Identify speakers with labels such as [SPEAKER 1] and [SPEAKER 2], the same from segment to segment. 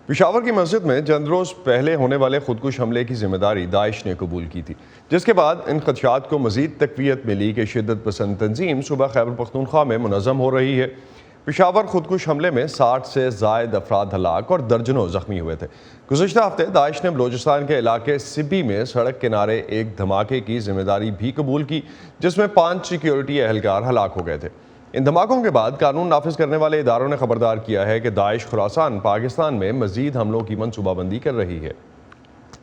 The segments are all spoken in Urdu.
[SPEAKER 1] پشاور کی مسجد میں چند روز پہلے ہونے والے خودکش حملے کی ذمہ داری داعش نے قبول کی تھی، جس کے بعد ان خدشات کو مزید تقویت ملی کہ شدت پسند تنظیم صوبہ خیبر پختونخوا میں منظم ہو رہی ہے۔ پشاور خودکش حملے میں 60 سے زائد افراد ہلاک اور درجنوں زخمی ہوئے تھے۔ گزشتہ ہفتے داعش نے بلوچستان کے علاقے سبی میں سڑک کنارے ایک دھماکے کی ذمہ داری بھی قبول کی، جس میں 5 سیکیورٹی اہلکار ہلاک ہو گئے تھے۔ ان دھماکوں کے بعد قانون نافذ کرنے والے اداروں نے خبردار کیا ہے کہ داعش خراسان پاکستان میں مزید حملوں کی منصوبہ بندی کر رہی ہے۔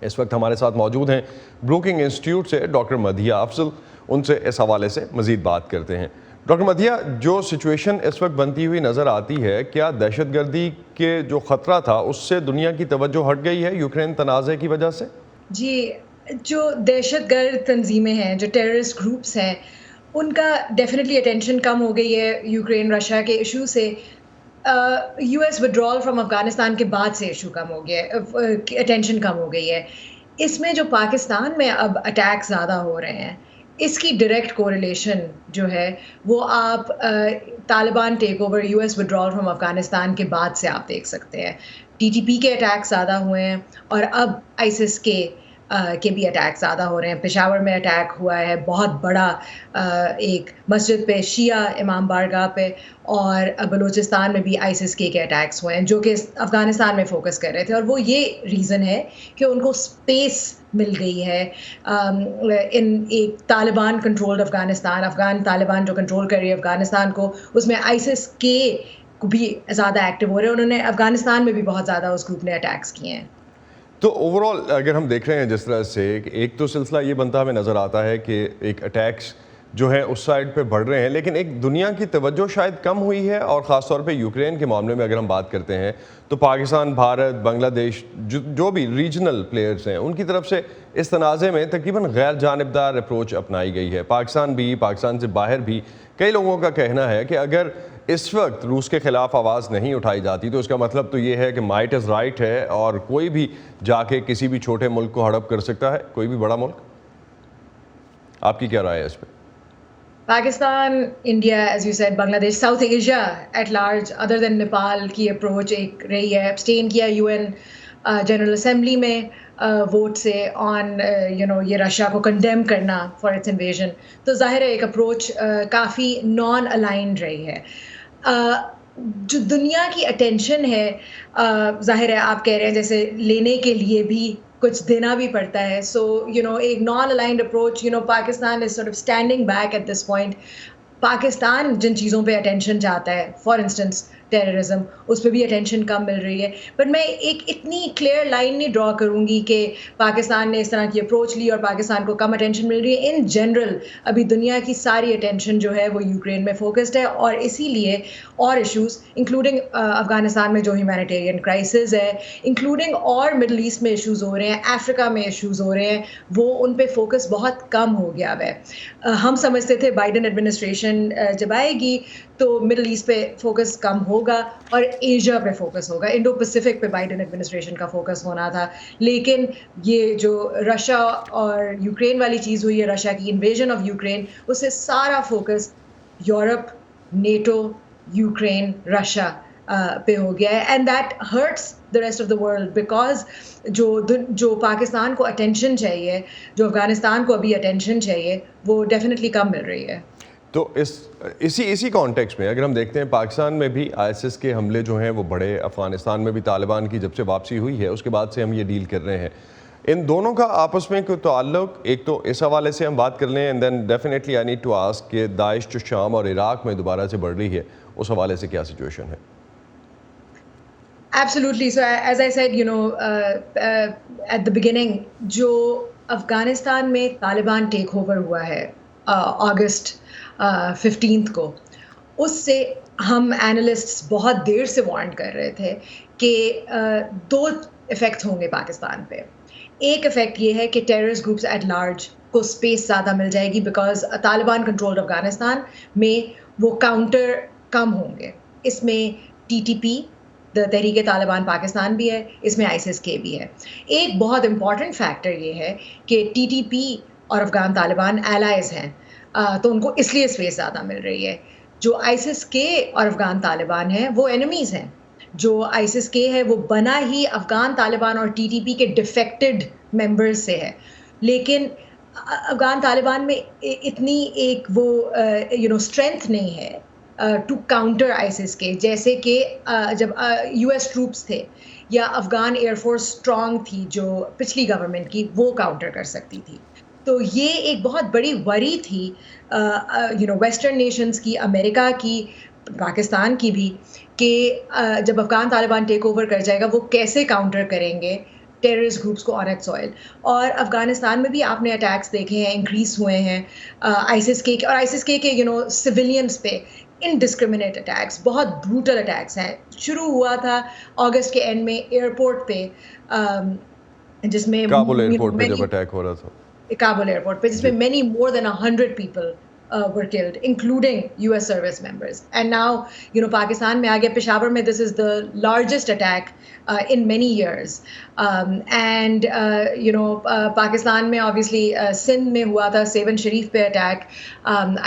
[SPEAKER 1] اس وقت ہمارے ساتھ موجود ہیں بروکنگ انسٹیٹیوٹ سے ڈاکٹر مدیہ افضل، ان سے اس حوالے سے مزید بات کرتے ہیں۔ ڈاکٹر مدیہ، جو سچویشن اس وقت بنتی ہوئی نظر آتی ہے، کیا دہشت گردی کے جو خطرہ تھا اس سے دنیا کی توجہ ہٹ گئی ہے یوکرین تنازع کی وجہ سے؟
[SPEAKER 2] جی، جو دہشت گرد تنظیمیں ہیں، جو ٹیررسٹ گروپس ہیں، ان کا ڈیفینیٹلی اٹینشن کم ہو گئی ہے یوکرین رشیا کے ایشو سے۔ U S withdrawal from Afghanistan کے بعد سے ایشو کم ہو گیا ہے، اٹینشن کم ہو گئی ہے۔ اس میں جو پاکستان میں اب اٹیک زیادہ ہو رہے ہیں، اس کی ڈائریکٹ کوریلیشن جو ہے وہ آپ Taliban take over, U S withdrawal from Afghanistan کے بعد سے آپ دیکھ سکتے ہیں۔ ٹی ٹی پی کے اٹیک زیادہ ہوئے ہیں اور اب آئیسس کے بھی اٹیک زیادہ ہو رہے ہیں۔ پشاور میں اٹیک ہوا ہے بہت بڑا، ایک مسجد پہ، شیعہ امام بارگاہ پہ، اور بلوچستان میں بھی آئیسس کے اٹیکس ہوئے ہیں جو کہ افغانستان میں فوکس کر رہے تھے، اور وہ یہ ریزن ہے کہ ان کو اسپیس مل گئی ہے ان ایک طالبان کنٹرولڈ افغانستان، افغان طالبان جو کنٹرول کر رہی ہے افغانستان کو، اس میں آئیسس کے بھی زیادہ ایکٹیو ہو رہے ہیں۔ انہوں نے افغانستان میں بھی بہت زیادہ اس گروپ نے اٹیکس کیے ہیں۔
[SPEAKER 1] تو اوورال اگر ہم دیکھ رہے ہیں جس طرح سے، ایک تو سلسلہ یہ بنتا ہمیں نظر آتا ہے کہ ایک اٹیکس جو ہیں اس سائڈ پہ بڑھ رہے ہیں، لیکن ایک دنیا کی توجہ شاید کم ہوئی ہے، اور خاص طور پہ یوکرین کے معاملے میں اگر ہم بات کرتے ہیں تو پاکستان، بھارت، بنگلہ دیش، جو بھی ریجنل پلیئرز ہیں، ان کی طرف سے اس تنازع میں تقریباً غیر جانبدار اپروچ اپنائی گئی ہے۔ پاکستان سے باہر بھی کئی لوگوں کا کہنا ہے کہ اگر اس وقت روس کے خلاف آواز نہیں اٹھائی جاتی تو اس کا مطلب تو یہ ہے کہ مائٹ از رائٹ ہے، اور کوئی بھی جا کے کسی بھی چھوٹے ملک کو ہڑپ کر سکتا ہے، کوئی بھی بڑا ملک۔ آپ کی کیا رائے ہے اس پہ؟
[SPEAKER 2] Pakistan, India, as you said, Bangladesh, South Asia at large other than Nepal کی اپروچ ایک رہی ہے، ابسٹین کیا یو این جنرل اسمبلی میں ووٹ سے آن یہ رشیا کو کنڈیم کرنا فار اٹس انویژن۔ تو ظاہر ہے ایک اپروچ کافی نان الائنڈ رہی ہے۔ جو دنیا کی اٹینشن ہے، ظاہر ہے آپ کہہ رہے ہیں جیسے لینے کے لیے بھی کچھ دینا بھی پڑتا ہے، سو ایک non aligned approach, Pakistan is sort of standing back at this point. Pakistan جن چیزوں پہ اٹینشن چاہتا ہے، فار انسٹنس ٹیررزم، اس پہ بھی اٹینشن کم مل رہی ہے۔ بٹ میں ایک اتنی کلیئر لائن نہیں ڈرا کروں گی کہ پاکستان نے اس طرح کی اپروچ لی اور پاکستان کو کم اٹینشن مل رہی ہے۔ ان جنرل ابھی دنیا کی ساری اٹینشن جو ہے وہ یوکرین میں فوکسڈ ہے، اور اسی لیے اور ایشوز انکلوڈنگ افغانستان میں جو ہیومینیٹیرین کرائسس ہے، انکلوڈنگ اور مڈل ایسٹ میں ایشوز ہو رہے ہیں، افریقہ میں ایشوز ہو رہے ہیں، وہ ان پہ فوکس بہت کم ہو گیا ہے۔ ہم سمجھتے تھے بائیڈن ایڈمنسٹریشن جب آئے گی تو مڈل ایسٹ پہ فوکس کم ہوگا اور ایشیا پہ فوکس ہوگا، انڈو پیسفک پہ بائیڈن ایڈمنسٹریشن کا فوکس ہونا تھا۔ لیکن یہ جو رشیا اور یوکرین والی چیز ہوئی ہے، رشیا کی انویژن آف یوکرین، اس سے سارا focus Europe, NATO, Ukraine, Russia پہ ہو گیا ہے، and that hurts the rest of the world, because جو پاکستان کو اٹینشن چاہیے، جو افغانستان کو ابھی اٹینشن چاہیے، وہ ڈیفینیٹلی کم مل رہی ہے۔
[SPEAKER 1] تو اسی کانٹیکس میں اگر ہم دیکھتے ہیں، پاکستان میں بھی آئی ایس ایس کے حملے جو ہیں وہ بڑے، افغانستان میں بھی طالبان کی جب سے واپسی ہوئی ہے اس کے بعد سے ہم یہ ڈیل کر رہے ہیں۔ ان دونوں کا آپس میں کوئی تعلق، ایک تو اس حوالے سے ہم بات کر لیں، and then definitely I need to ask کہ داعش جو شام اور عراق میں دوبارہ سے بڑھ رہی ہے، اس حوالے سے کیا سچویشن ہے؟
[SPEAKER 2] Absolutely. So as I said, at the beginning, جو افغانستان میں طالبان ٹیک اوور ہوا ہے اگست 15 کو، اس سے ہم اینالسٹس بہت دیر سے وارن کر رہے تھے کہ 2 ایفیکٹ ہوں گے پاکستان پہ۔ ایک ایفیکٹ یہ ہے کہ ٹیررسٹ گروپس ایٹ لارج کو اسپیس زیادہ مل جائے گی، بیکاز طالبان کنٹرولڈ افغانستان میں وہ کاؤنٹر کم ہوں گے۔ اس میں ٹی ٹی پی، تحریک طالبان پاکستان بھی ہے، اس میں آئیسس کے بھی ہے۔ ایک بہت امپورٹنٹ فیکٹر یہ ہے کہ ٹی ٹی پی اور افغان طالبان ایلائز ہیں، تو ان کو اس لیے اسپیس زیادہ مل رہی ہے۔ جو آئیسس کے اور افغان طالبان ہیں وہ اینیمیز ہیں، جو ISIS کے ہے وہ بنا ہی افغان طالبان اور TTP کے ڈیفیکٹڈ ممبرز سے ہے. لیکن افغان طالبان میں اتنی ایک وہ اسٹرینتھ نہیں ہے ٹو کاؤنٹر ISIS کے، جیسے کہ جب US ٹروپس تھے یا افغان ایئر فورس اسٹرانگ تھی جو پچھلی گورنمنٹ کی، وہ کاؤنٹر کر سکتی تھی. تو یہ ایک بہت بڑی وری تھی ویسٹرن نیشنز کی، امریکہ کی، پاکستان کی بھی، کہ جب افغان طالبان ٹیک اوور کر جائے گا وہ کیسے کاؤنٹر کریں گے ٹیررسٹ گروپس کو آن اٹس سوئل. اور افغانستان میں بھی آپ نے اٹیکس دیکھے ہیں، انکریز ہوئے ہیں ISIS کے، اور ISIS کے سویلینس پہ انڈسکریمنیٹ اٹیکس، بہت بروٹل اٹیکس ہیں. شروع ہوا تھا اگست کے اینڈ میں ایئرپورٹ پہ، جس میں
[SPEAKER 1] کابل ایئرپورٹ پہ جب اٹیک ہو رہا تھا،
[SPEAKER 2] کابل ایئرپورٹ پہ، جس میں many more than 100 people were killed, including US service members. And now, Pakistan میں آگے پشاور میں this is the largest attack in many years. And Pakistan میں obviously سندھ میں ہوا تھا سیون شریف پہ اٹیک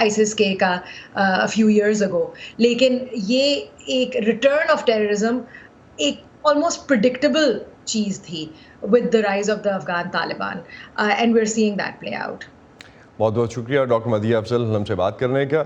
[SPEAKER 2] ISIS کے کا a few years ago. لیکن یہ ایک ریٹرن آف ٹیررزم ایک almost predictable چیز تھی with the rise of the Afghan Taliban, and we're seeing that play out.
[SPEAKER 1] بہت بہت شکریہ ڈاکٹر مدیحہ افضل ہم سے بات کرنے کا.